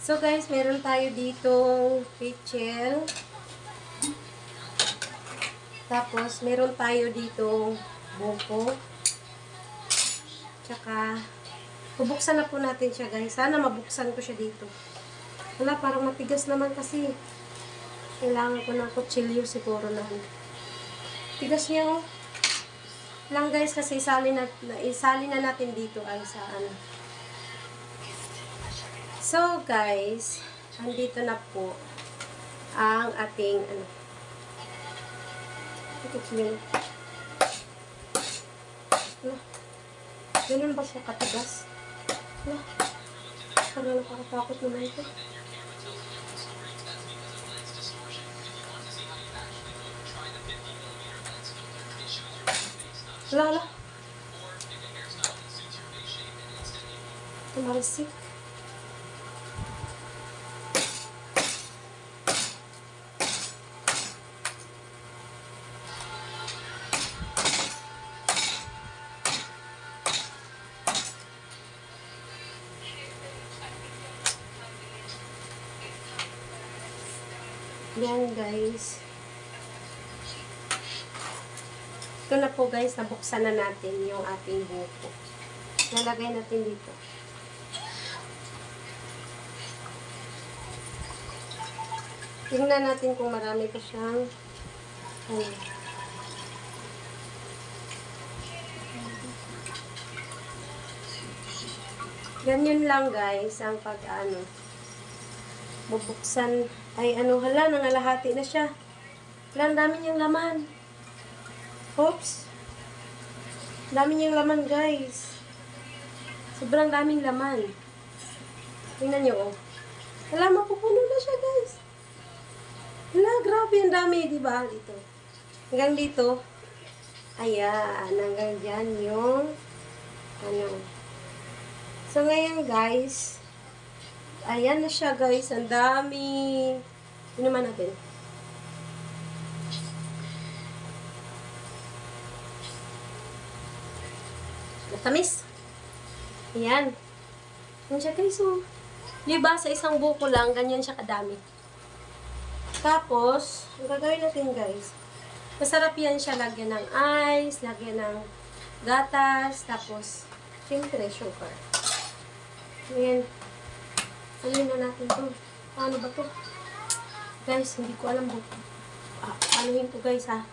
So guys, meron tayo ditong pichel. Tapos, meron tayo ditong buko. Tsaka, bubuksan na po natin siya guys. Sana mabuksan ko siya dito. Wala, parang matigas naman kasi. Kailangan ko ng kutsilyo siguro na. Tigas niya oh. Lang guys kasi isali na natin dito ay sa ano. So guys, andito na po ang ating ano. Kutsilyo. Ganun ba siya katigas? Parang nakakatakot naman ito. Wala. Tumarisik. Yan guys. Ito na po guys, nabuksan na natin yung ating buko. Nalagay natin dito. Tingnan natin kung marami pa siyang ano. Ganyan lang guys ang pag-ano. Bubuksan. Ay ano, hala, nangalahati na siya. Wala, ang dami niyang laman. Oops. Dami niyang laman, guys. Sobrang daming laman. Tingnan niyo, oh. Wala, mapupuno na siya, guys. Wala, grabe, ang dami, di ba? Dito. Hanggang dito. Ayan, hanggang dyan yung ano. So, ngayon, guys, ayan na siya, guys. Ang dami. Yun naman natin. Matamis. Ayan. Yan siya guys. Oh. Diba, sa isang buko lang, ganyan siya kadami. Tapos, ang gagawin natin guys, masarap yan siya lagyan ng ice, lagyan ng gatas, tapos, syempre, sugar. Ayan. Alin na natin to. Paano ba to? Guys, hindi ko alam buko. Paanohin to guys ha.